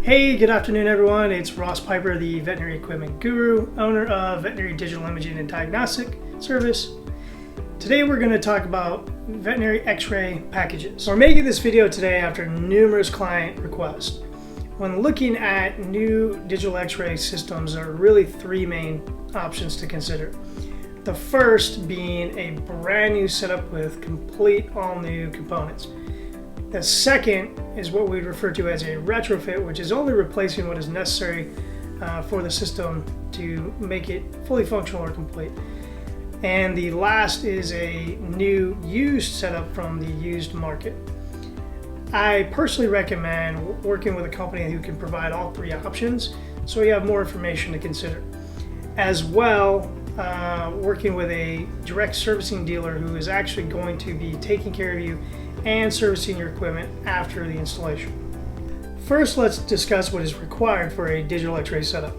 Hey, good afternoon everyone. It's Ross Piper, the veterinary equipment guru, owner of Veterinary Digital Imaging and Diagnostic Service. Today we're going to talk about veterinary X-ray packages. We're making this video today after numerous client requests. When looking at new digital X-ray systems, there are really three main options to consider. The first being a brand new setup with complete all new components. The second is what we'd refer to as a retrofit, which is only replacing what is necessary for the system to make it fully functional or complete. And the last is a new used setup from the used market. I personally recommend working with a company who can provide all three options so you have more information to consider. As well, working with a direct servicing dealer who is actually going to be taking care of you and servicing your equipment after the installation. First, let's discuss what is required for a digital X-ray setup.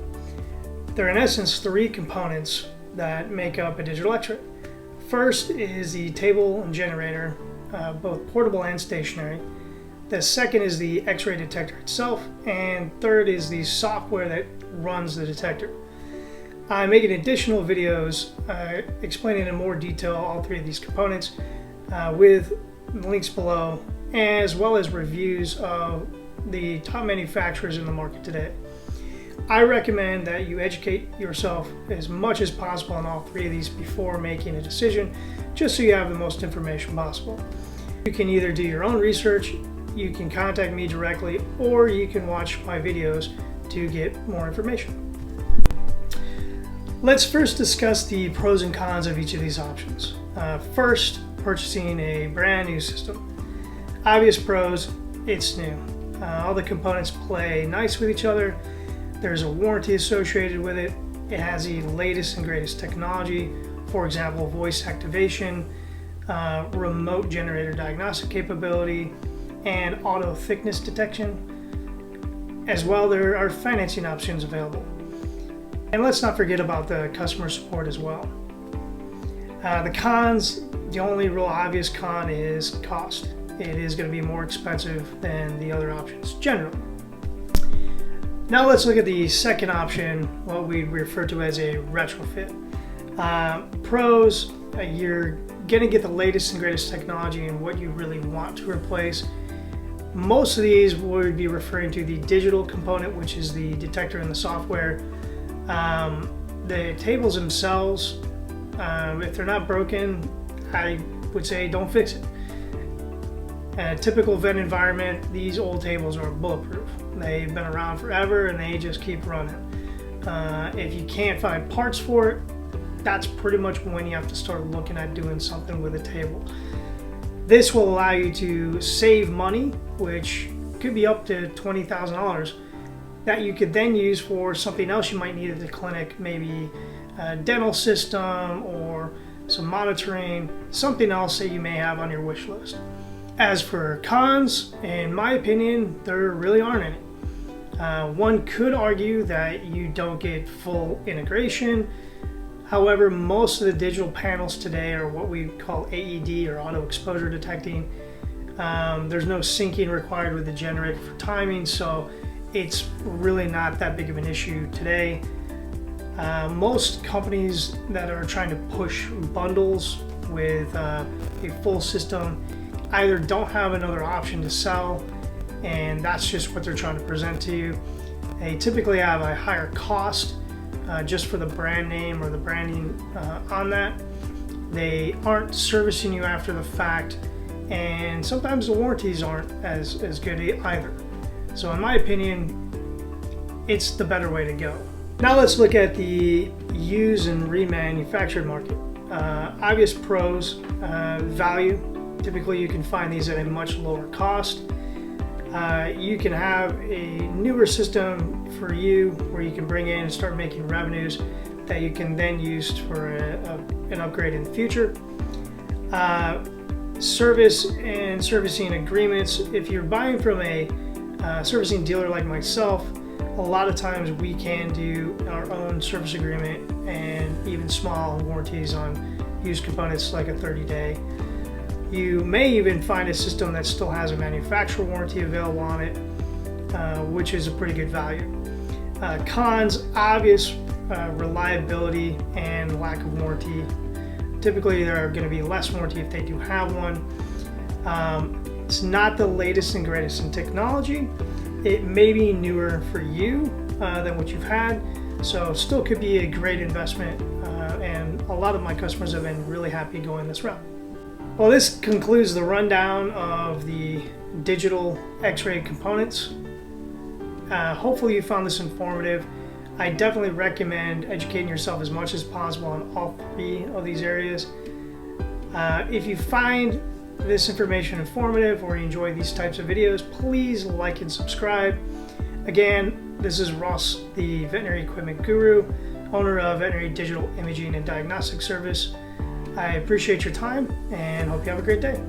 There are in essence three components that make up a digital X-ray. First is the table and generator, both portable and stationary. The second is the X-ray detector itself, and third is the software that runs the detector. I'm making additional videos explaining in more detail all three of these components with links below, as well as reviews of the top manufacturers in the market today. I recommend that you educate yourself as much as possible on all three of these before making a decision, just so you have the most information possible. You can either do your own research, you can contact me directly, or you can watch my videos to get more information. Let's first discuss the pros and cons of each of these options. First, purchasing a brand new system. Obvious pros, it's new. All the components play nice with each other. There's a warranty associated with it. It has the latest and greatest technology, for example, voice activation, remote generator diagnostic capability, and auto thickness detection. As well, there are financing options available. And let's not forget about the customer support as well. The cons, the only real obvious con is cost. It is going to be more expensive than the other options generally. Now let's look at the second option, what we refer to as a retrofit. Pros, you're going to get the latest and greatest technology and what you really want to replace. Most of these would be referring to the digital component, which is the detector and the software. The tables themselves, if they're not broken, I would say don't fix it. In a typical vet environment, these old tables are bulletproof. They've been around forever and they just keep running. If you can't find parts for it, that's pretty much when you have to start looking at doing something with a table. This will allow you to save money, which could be up to $20,000, that you could then use for something else you might need at the clinic, maybe a dental system or some monitoring, something else that you may have on your wish list. As for cons, in my opinion, there really aren't any. One could argue that you don't get full integration. However, most of the digital panels today are what we call AED, or auto exposure detecting. There's no syncing required with the generator for timing, so it's really not that big of an issue today. Most companies that are trying to push bundles with a full system either don't have another option to sell, and that's just what they're trying to present to you. They typically have a higher cost just for the brand name or the branding on that. They aren't servicing you after the fact, and sometimes the warranties aren't as good either. So in my opinion, it's the better way to go. Now let's look at the used and remanufactured market. Obvious pros, value. Typically you can find these at a much lower cost. You can have a newer system for you where you can bring in and start making revenues that you can then use for an upgrade in the future. Service and servicing agreements. If you're buying from a servicing dealer like myself, a lot of times we can do our own service agreement and even small warranties on used components like a 30-day. You may even find a system that still has a manufacturer warranty available on it. which is a pretty good value. Cons, obvious reliability and lack of warranty. Typically there are going to be less warranty if they do have one. It's not the latest and greatest in technology. It may be newer for you than what you've had, so still could be a great investment, and a lot of my customers have been really happy going this route. Well, this concludes the rundown of the digital X-ray components. Hopefully you found this informative. I definitely recommend educating yourself as much as possible on all three of these areas. If you find this information informative or you enjoy these types of videos, please like and subscribe. Again, this is Ross, the veterinary equipment guru, owner of Veterinary Digital Imaging and Diagnostic Service. I appreciate your time and hope you have a great day.